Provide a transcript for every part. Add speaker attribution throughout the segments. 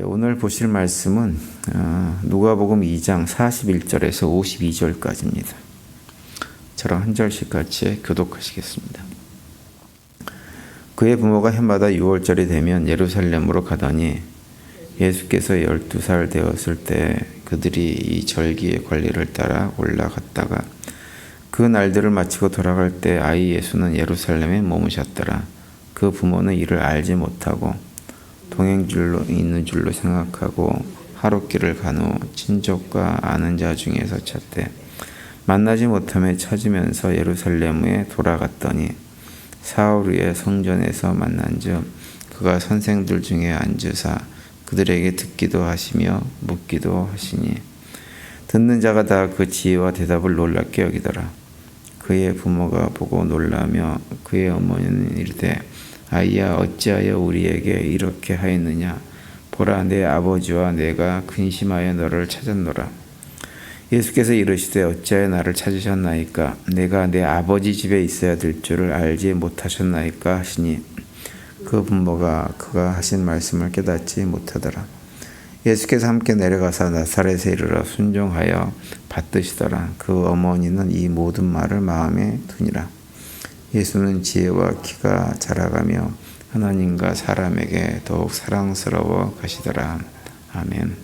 Speaker 1: 오늘 보실 말씀은 누가복음 2장 41절에서 52절까지입니다. 저랑 한 절씩 같이 교독하시겠습니다. 그의 부모가 해마다 6월절이 되면 예루살렘으로 가더니 예수께서 12살 되었을 때 그들이 이 절기의 관리를 따라 올라갔다가 그 날들을 마치고 돌아갈 때 아이 예수는 예루살렘에 머무셨더라. 그 부모는 이를 알지 못하고 동행줄로 있는 줄로 생각하고 하룻길을 간 후 친족과 아는 자 중에서 찾되 만나지 못하며 찾으면서 예루살렘에 돌아갔더니 사흘 후에 성전에서 만난즉 그가 선생들 중에 앉으사 그들에게 듣기도 하시며 묻기도 하시니 듣는 자가 다 그 지혜와 대답을 놀랍게 여기더라. 그의 부모가 보고 놀라며 그의 어머니는 이르되 아이야 어찌하여 우리에게 이렇게 하였느냐. 보라 내 아버지와 내가 근심하여 너를 찾았노라. 예수께서 이르시되 어찌하여 나를 찾으셨나이까. 내가 내 아버지 집에 있어야 될 줄을 알지 못하셨나이까 하시니 그 부모가 그가 하신 말씀을 깨닫지 못하더라. 예수께서 함께 내려가사 나사렛에 이르러 순종하여 받드시더라. 그 어머니는 이 모든 말을 마음에 두니라. 예수는 지혜와 키가 자라가며 하나님과 사람에게 더욱 사랑스러워 가시더라. 아멘.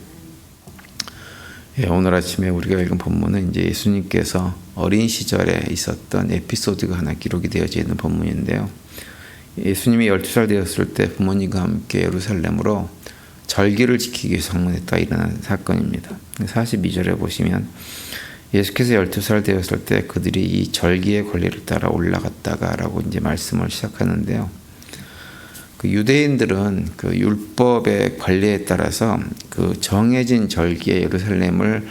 Speaker 1: 오늘 아침에 우리가 읽은 본문은 이제 예수님께서 어린 시절에 있었던 에피소드가 하나 기록이 되어져 있는 본문인데요. 예수님이 12살 되었을 때 부모님과 함께 예루살렘으로 절기를 지키기 위해서 방문했다 일어난 사건입니다. 42절에 보시면 예수께서 12살 되었을 때 그들이 이 절기의 권리를 따라 올라갔다가라고 이제 말씀을 시작하는데요. 그 유대인들은 그 율법의 관례에 따라서 그 정해진 절기에 예루살렘을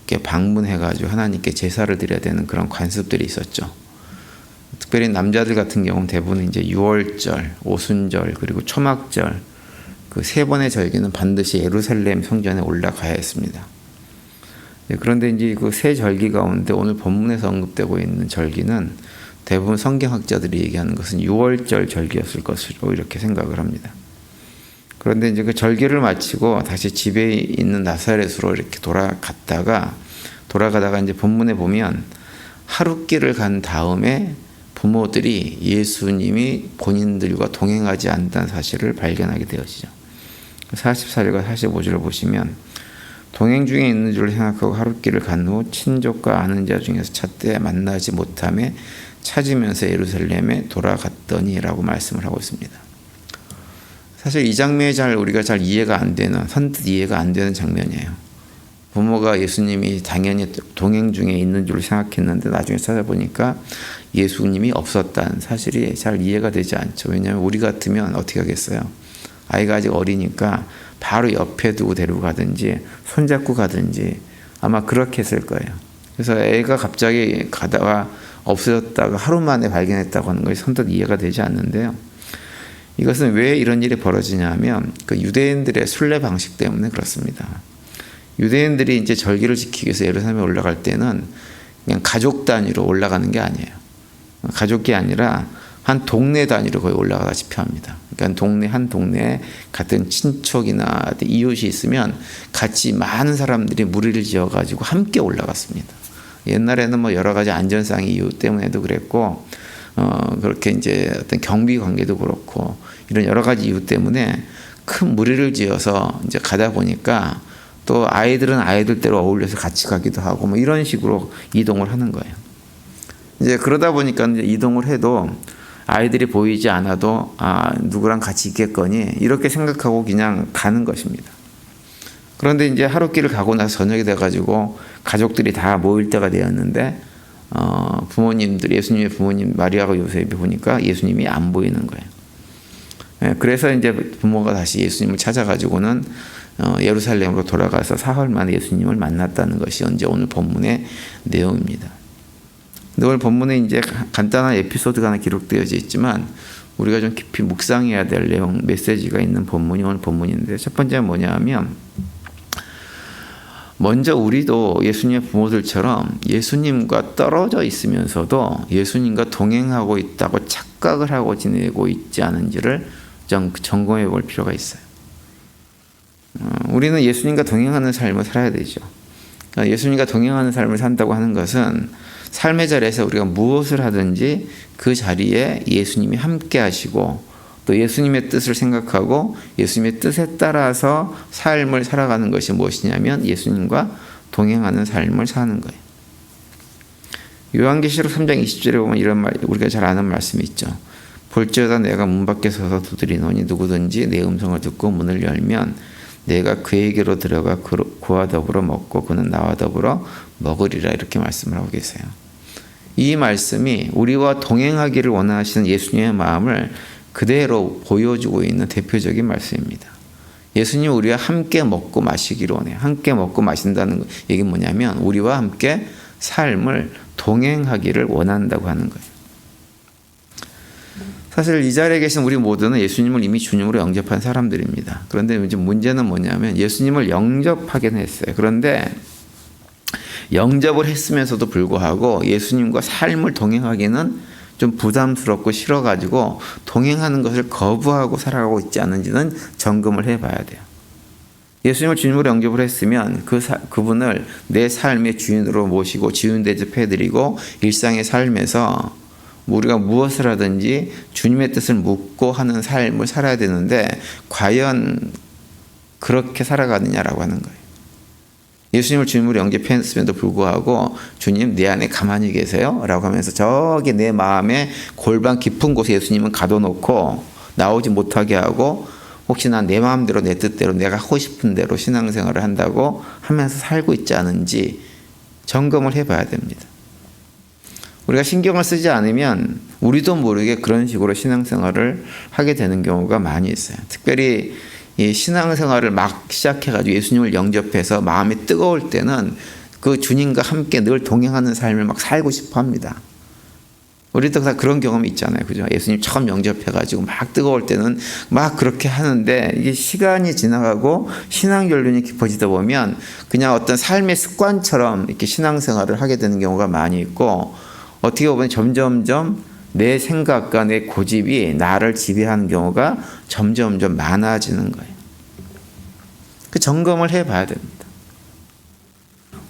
Speaker 1: 이렇게 방문해가지고 하나님께 제사를 드려야 되는 그런 관습들이 있었죠. 특별히 남자들 같은 경우는 대부분 이제 6월절, 오순절 그리고 초막절 그 세 번의 절기는 반드시 예루살렘 성전에 올라가야 했습니다. 그런데 이제 그 세 절기 가운데 오늘 본문에서 언급되고 있는 절기는 대부분 성경학자들이 얘기하는 것은 6월절 절기였을 것으로 이렇게 생각을 합니다. 그런데 이제 그 절기를 마치고 다시 집에 있는 나사렛으로 이렇게 돌아가다가 이제 본문에 보면 하룻길을 간 다음에 부모들이 예수님이 본인들과 동행하지 않는다는 사실을 발견하게 되어지죠. 44절과 45절을 보시면 동행 중에 있는 줄 생각하고 하룻길을 간 후 친족과 아는 자 중에서 찾되 만나지 못하며 찾으면서 예루살렘에 돌아갔더니라고 말씀을 하고 있습니다. 사실 이 장면이 우리가 잘 이해가 안 되는, 선뜻 이해가 안 되는 장면이에요. 부모가 예수님이 당연히 동행 중에 있는 줄 생각했는데 나중에 찾아보니까 예수님이 없었다는 사실이 잘 이해가 되지 않죠. 왜냐하면 우리 같으면 어떻게 하겠어요? 아이가 아직 어리니까 바로 옆에 두고 데리고 가든지 손잡고 가든지 아마 그렇게 했을 거예요. 그래서 애가 갑자기 가다가 없어졌다가 하루 만에 발견했다고 하는 것이 선뜻 이해가 되지 않는데요. 이것은 왜 이런 일이 벌어지냐 하면 그 유대인들의 순례 방식 때문에 그렇습니다. 유대인들이 이제 절기를 지키기 위해서 예루살렘에 올라갈 때는 그냥 가족 단위로 올라가는 게 아니에요. 가족이 아니라 한 동네 단위로 거의 올라가다시피 합니다. 그러니까 한 동네에 같은 친척이나 이웃이 있으면 같이 많은 사람들이 무리를 지어가지고 함께 올라갔습니다. 옛날에는 뭐 여러 가지 안전상 이유 때문에도 그랬고, 그렇게 이제 어떤 경비 관계도 그렇고, 이런 여러 가지 이유 때문에 큰 무리를 지어서 이제 가다 보니까 또 아이들은 아이들대로 어울려서 같이 가기도 하고 뭐 이런 식으로 이동을 하는 거예요. 이제 그러다 보니까 이제 이동을 해도 아이들이 보이지 않아도 누구랑 같이 있겠거니 이렇게 생각하고 그냥 가는 것입니다. 그런데 이제 하룻길을 가고 나서 저녁이 돼가지고 가족들이 다 모일 때가 되었는데 부모님들 예수님의 부모님 마리아와 요셉이 보니까 예수님이 안 보이는 거예요. 그래서 이제 부모가 다시 예수님을 찾아가지고는 예루살렘으로 돌아가서 사흘 만에 예수님을 만났다는 것이 오늘 본문의 내용입니다. 오늘 본문에 이제 간단한 에피소드가 하나 기록되어져 있지만 우리가 좀 깊이 묵상해야 될 내용, 메시지가 있는 본문이 오늘 본문인데 첫 번째는 뭐냐 하면 먼저 우리도 예수님의 부모들처럼 예수님과 떨어져 있으면서도 예수님과 동행하고 있다고 착각을 하고 지내고 있지 않은지를 점검해 볼 필요가 있어요. 우리는 예수님과 동행하는 삶을 살아야 되죠. 그러니까 예수님과 동행하는 삶을 산다고 하는 것은 삶의 자리에서 우리가 무엇을 하든지 그 자리에 예수님이 함께 하시고 또 예수님의 뜻을 생각하고 예수님의 뜻에 따라서 삶을 살아가는 것이 무엇이냐면 예수님과 동행하는 삶을 사는 거예요. 요한계시록 3장 20절에 보면 이런 말, 우리가 잘 아는 말씀이 있죠. 볼지어다 내가 문 밖에 서서 두드리노니 누구든지 내 음성을 듣고 문을 열면 내가 그에게로 들어가 그와 더불어 먹고 그는 나와 더불어 먹으리라, 이렇게 말씀을 하고 계세요. 이 말씀이 우리와 동행하기를 원하시는 예수님의 마음을 그대로 보여주고 있는 대표적인 말씀입니다. 예수님 우리와 함께 먹고 마시기를 원해요. 함께 먹고 마신다는 얘기는 뭐냐면 우리와 함께 삶을 동행하기를 원한다고 하는 거예요. 사실 이 자리에 계신 우리 모두는 예수님을 이미 주님으로 영접한 사람들입니다. 그런데 이제 문제는 뭐냐면 예수님을 영접하긴 했어요. 그런데 영접을 했으면서도 불구하고 예수님과 삶을 동행하기는 좀 부담스럽고 싫어가지고 동행하는 것을 거부하고 살아가고 있지 않은지는 점검을 해봐야 돼요. 예수님을 주님으로 영접을 했으면 그분을 내 삶의 주인으로 모시고 지은 대접해드리고 일상의 삶에서 우리가 무엇을 하든지 주님의 뜻을 묻고 하는 삶을 살아야 되는데 과연 그렇게 살아가느냐라고 하는 거예요. 예수님을 주님으로 영접했음에도 불구하고 주님 내 안에 가만히 계세요? 라고 하면서 저기 내 마음의 골반 깊은 곳에 예수님은 가둬놓고 나오지 못하게 하고 혹시나 내 마음대로 내 뜻대로 내가 하고 싶은 대로 신앙생활을 한다고 하면서 살고 있지 않은지 점검을 해봐야 됩니다. 우리가 신경을 쓰지 않으면 우리도 모르게 그런 식으로 신앙생활을 하게 되는 경우가 많이 있어요. 특별히 이 신앙생활을 막 시작해가지고 예수님을 영접해서 마음이 뜨거울 때는 그 주님과 함께 늘 동행하는 삶을 막 살고 싶어 합니다. 우리도 다 그런 경험이 있잖아요. 그죠? 예수님 처음 영접해가지고 막 뜨거울 때는 막 그렇게 하는데 이게 시간이 지나가고 신앙 연륜이 깊어지다 보면 그냥 어떤 삶의 습관처럼 이렇게 신앙생활을 하게 되는 경우가 많이 있고 어떻게 보면 점점점 내 생각과 내 고집이 나를 지배하는 경우가 점점점 많아지는 거예요. 그 점검을 해봐야 됩니다.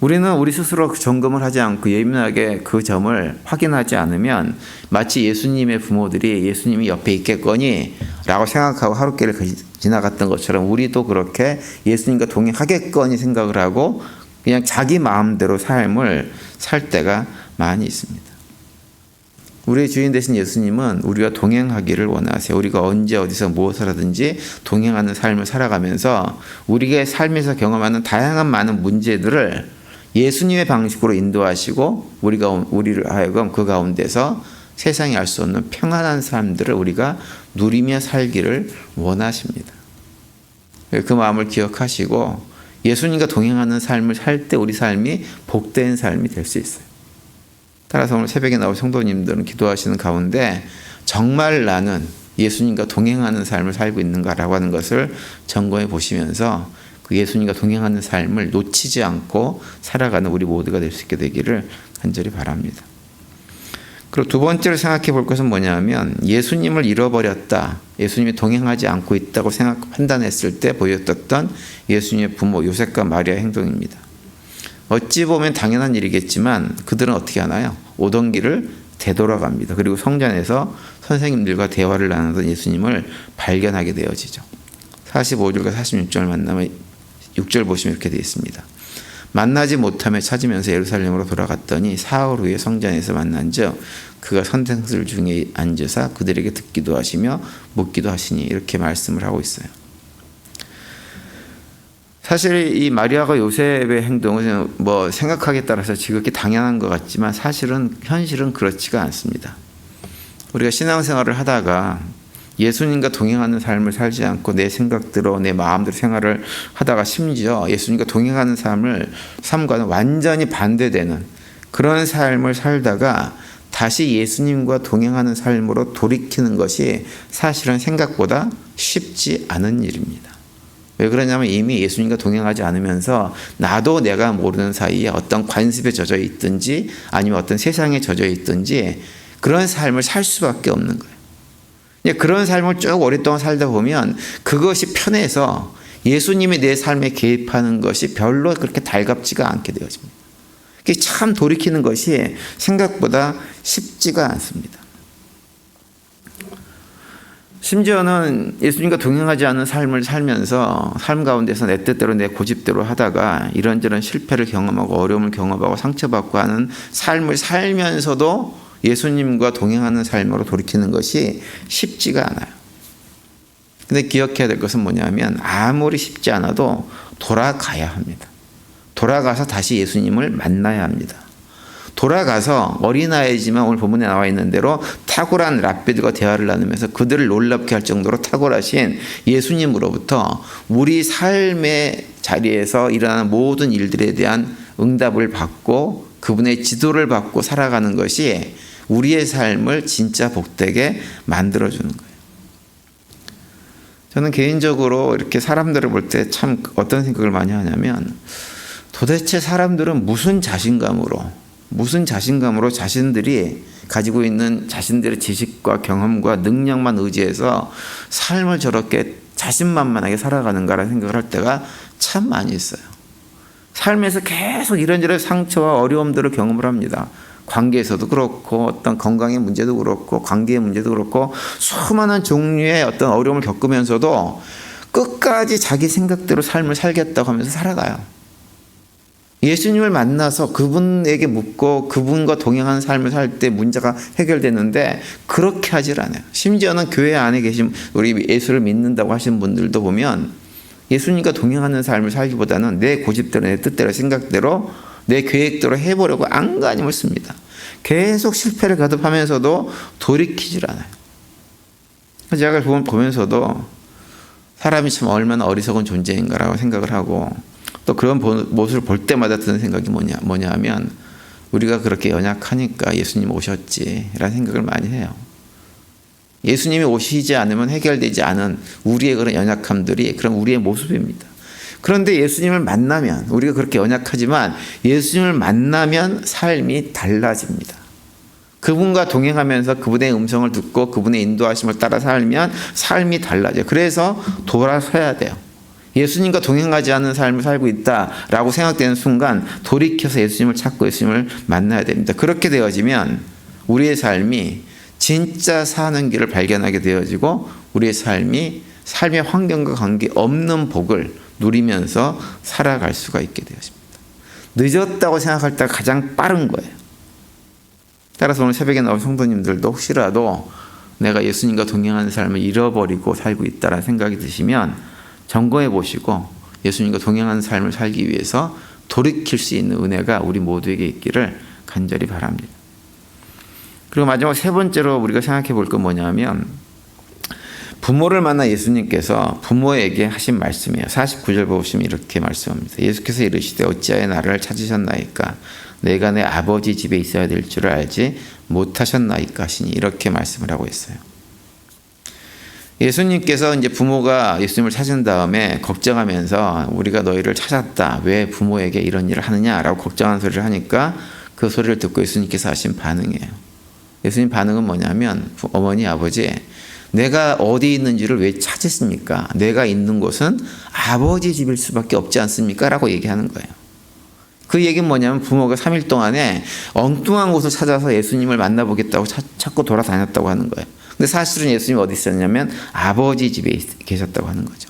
Speaker 1: 우리는 우리 스스로 그 점검을 하지 않고 예민하게 그 점을 확인하지 않으면 마치 예수님의 부모들이 예수님이 옆에 있겠거니 라고 생각하고 하루길을 지나갔던 것처럼 우리도 그렇게 예수님과 동행하겠거니 생각을 하고 그냥 자기 마음대로 삶을 살 때가 많이 있습니다. 우리의 주인 되신 예수님은 우리가 동행하기를 원하세요. 우리가 언제 어디서 무엇을 하든지 동행하는 삶을 살아가면서 우리의 삶에서 경험하는 다양한 많은 문제들을 예수님의 방식으로 인도하시고 우리를 하여금 그 가운데서 세상이 알 수 없는 평안한 삶들을 우리가 누리며 살기를 원하십니다. 그 마음을 기억하시고 예수님과 동행하는 삶을 살 때 우리 삶이 복된 삶이 될 수 있어요. 따라서 오늘 새벽에 나올 성도님들은 기도하시는 가운데 정말 나는 예수님과 동행하는 삶을 살고 있는가라고 하는 것을 점검해 보시면서 그 예수님과 동행하는 삶을 놓치지 않고 살아가는 우리 모두가 될 수 있게 되기를 간절히 바랍니다. 그리고 두 번째로 생각해 볼 것은 뭐냐면 예수님을 잃어버렸다, 예수님이 동행하지 않고 있다고 판단했을 때 보였던 예수님의 부모 요셉과 마리아의 행동입니다. 어찌 보면 당연한 일이겠지만 그들은 어떻게 하나요? 오던 길을 되돌아갑니다. 그리고 성전에서 선생님들과 대화를 나누던 예수님을 발견하게 되어지죠. 45절과 46절 만나면 6절 보시면 이렇게 되어 있습니다. 만나지 못하며 찾으면서 예루살렘으로 돌아갔더니 사흘 후에 성전에서 만난즉 그가 선생들 중에 앉으사 그들에게 듣기도 하시며 묻기도 하시니, 이렇게 말씀을 하고 있어요. 사실 이 마리아가 요셉의 행동은 뭐 생각하기에 따라서 지극히 당연한 것 같지만 현실은 그렇지가 않습니다. 우리가 신앙생활을 하다가 예수님과 동행하는 삶을 살지 않고 내 생각대로 내 마음대로 생활을 하다가 심지어 예수님과 동행하는 삶과는 완전히 반대되는 그런 삶을 살다가 다시 예수님과 동행하는 삶으로 돌이키는 것이 사실은 생각보다 쉽지 않은 일입니다. 왜 그러냐면 이미 예수님과 동행하지 않으면서 나도 내가 모르는 사이에 어떤 관습에 젖어 있든지 아니면 어떤 세상에 젖어 있든지 그런 삶을 살 수밖에 없는 거예요. 그런 삶을 쭉 오랫동안 살다 보면 그것이 편해서 예수님이 내 삶에 개입하는 것이 별로 그렇게 달갑지가 않게 되어집니다. 이게 참 돌이키는 것이 생각보다 쉽지가 않습니다. 심지어는 예수님과 동행하지 않은 삶을 살면서 삶 가운데서 내 뜻대로 내 고집대로 하다가 이런저런 실패를 경험하고 어려움을 경험하고 상처받고 하는 삶을 살면서도 예수님과 동행하는 삶으로 돌이키는 것이 쉽지가 않아요. 근데 기억해야 될 것은 뭐냐면 아무리 쉽지 않아도 돌아가야 합니다. 돌아가서 다시 예수님을 만나야 합니다. 돌아가서 어린아이지만 오늘 본문에 나와 있는 대로 탁월한 랍비들과 대화를 나누면서 그들을 놀랍게 할 정도로 탁월하신 예수님으로부터 우리 삶의 자리에서 일어나는 모든 일들에 대한 응답을 받고 그분의 지도를 받고 살아가는 것이 우리의 삶을 진짜 복되게 만들어주는 거예요. 저는 개인적으로 이렇게 사람들을 볼 때 참 어떤 생각을 많이 하냐면 도대체 사람들은 무슨 자신감으로 자신들이 가지고 있는 자신들의 지식과 경험과 능력만 의지해서 삶을 저렇게 자신만만하게 살아가는가라는 생각을 할 때가 참 많이 있어요. 삶에서 계속 이런저런 상처와 어려움들을 경험을 합니다. 관계에서도 그렇고 어떤 건강의 문제도 그렇고 관계의 문제도 그렇고 수많은 종류의 어떤 어려움을 겪으면서도 끝까지 자기 생각대로 삶을 살겠다고 하면서 살아가요. 예수님을 만나서 그분에게 묻고 그분과 동행하는 삶을 살 때 문제가 해결되는데 그렇게 하질 않아요. 심지어는 교회 안에 계신 우리 예수를 믿는다고 하시는 분들도 보면 예수님과 동행하는 삶을 살기보다는 내 고집대로 내 뜻대로 생각대로 내 계획대로 해보려고 안간힘을 씁니다. 계속 실패를 거듭하면서도 돌이키질 않아요. 제가 보면서도 사람이 참 얼마나 어리석은 존재인가라고 생각을 하고 또 그런 모습을 볼 때마다 드는 생각이 뭐냐 하면 우리가 그렇게 연약하니까 예수님 오셨지라는 생각을 많이 해요. 예수님이 오시지 않으면 해결되지 않은 우리의 그런 연약함들이 그런 우리의 모습입니다. 그런데 예수님을 만나면 우리가 그렇게 연약하지만 예수님을 만나면 삶이 달라집니다. 그분과 동행하면서 그분의 음성을 듣고 그분의 인도하심을 따라 살면 삶이 달라져요. 그래서 돌아서야 돼요. 예수님과 동행하지 않는 삶을 살고 있다라고 생각되는 순간 돌이켜서 예수님을 찾고 예수님을 만나야 됩니다. 그렇게 되어지면 우리의 삶이 진짜 사는 길을 발견하게 되어지고 우리의 삶이 삶의 환경과 관계없는 복을 누리면서 살아갈 수가 있게 되어집니다. 늦었다고 생각할 때가 가장 빠른 거예요. 따라서 오늘 새벽에 나온 성도님들도 혹시라도 내가 예수님과 동행하는 삶을 잃어버리고 살고 있다는 생각이 드시면 점검해 보시고 예수님과 동행하는 삶을 살기 위해서 돌이킬 수 있는 은혜가 우리 모두에게 있기를 간절히 바랍니다. 그리고 마지막 세 번째로 우리가 생각해 볼 건 뭐냐면 부모를 만나 예수님께서 부모에게 하신 말씀이에요. 49절 보시면 이렇게 말씀합니다. 예수께서 이르시되 어찌하여 나를 찾으셨나이까 내가 내 아버지 집에 있어야 될 줄을 알지 못하셨나이까 하시니 이렇게 말씀을 하고 있어요. 예수님께서 이제 부모가 예수님을 찾은 다음에 걱정하면서 우리가 너희를 찾았다. 왜 부모에게 이런 일을 하느냐라고 걱정하는 소리를 하니까 그 소리를 듣고 예수님께서 하신 반응이에요. 예수님 반응은 뭐냐면 어머니 아버지 내가 어디 있는지를 왜 찾으십니까? 내가 있는 곳은 아버지 집일 수밖에 없지 않습니까? 라고 얘기하는 거예요. 그 얘기는 뭐냐면 부모가 3일 동안에 엉뚱한 곳을 찾아서 예수님을 만나보겠다고 찾고 돌아다녔다고 하는 거예요. 근데 사실은 예수님이 어디 있었냐면 아버지 집에 계셨다고 하는 거죠.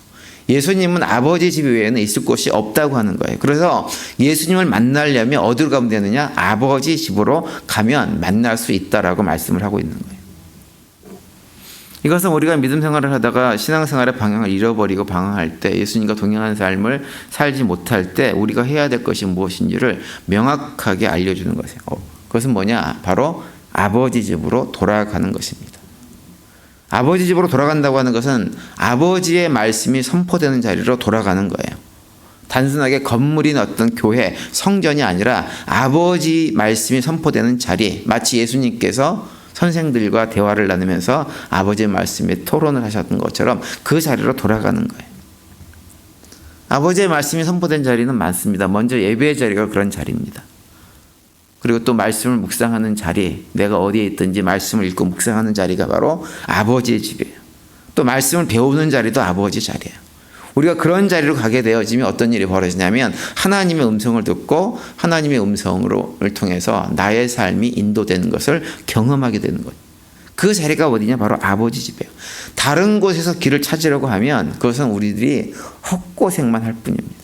Speaker 1: 예수님은 아버지 집 외에는 있을 곳이 없다고 하는 거예요. 그래서 예수님을 만나려면 어디로 가면 되느냐? 아버지 집으로 가면 만날 수 있다라고 말씀을 하고 있는 거예요. 이것은 우리가 믿음 생활을 하다가 신앙생활의 방향을 잃어버리고 방황할 때 예수님과 동행하는 삶을 살지 못할 때 우리가 해야 될 것이 무엇인지를 명확하게 알려주는 것이에요. 그것은 뭐냐? 바로 아버지 집으로 돌아가는 것입니다. 아버지 집으로 돌아간다고 하는 것은 아버지의 말씀이 선포되는 자리로 돌아가는 거예요. 단순하게 건물인 어떤 교회, 성전이 아니라 아버지 말씀이 선포되는 자리, 마치 예수님께서 선생들과 대화를 나누면서 아버지의 말씀에 토론을 하셨던 것처럼 그 자리로 돌아가는 거예요. 아버지의 말씀이 선포된 자리는 많습니다. 먼저 예배의 자리가 그런 자리입니다. 그리고 또 말씀을 묵상하는 자리, 내가 어디에 있든지 말씀을 읽고 묵상하는 자리가 바로 아버지의 집이에요. 또 말씀을 배우는 자리도 아버지 자리예요. 우리가 그런 자리로 가게 되어지면 어떤 일이 벌어지냐면 하나님의 음성을 듣고 하나님의 음성을 통해서 나의 삶이 인도되는 것을 경험하게 되는 거예요. 그 자리가 어디냐? 바로 아버지 집이에요. 다른 곳에서 길을 찾으려고 하면 그것은 우리들이 헛고생만 할 뿐입니다.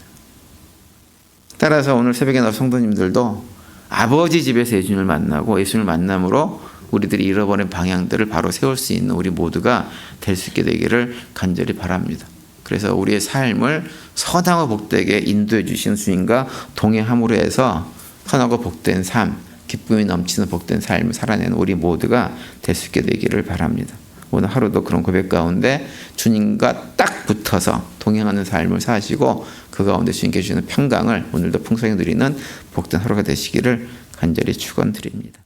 Speaker 1: 따라서 오늘 새벽에 나온 성도님들도 아버지 집에서 예수님을 만나고 예수님을 만남으로 우리들이 잃어버린 방향들을 바로 세울 수 있는 우리 모두가 될 수 있게 되기를 간절히 바랍니다. 그래서 우리의 삶을 선하고 복되게 인도해 주시는 주님과 동행함으로 해서 선하고 복된 삶, 기쁨이 넘치는 복된 삶을 살아내는 우리 모두가 될 수 있게 되기를 바랍니다. 오늘 하루도 그런 고백 가운데 주님과 딱 붙어서 동행하는 삶을 사시고 그 가운데 주님께 주시는 평강을 오늘도 풍성히 누리는 복된 하루가 되시기를 간절히 축원드립니다.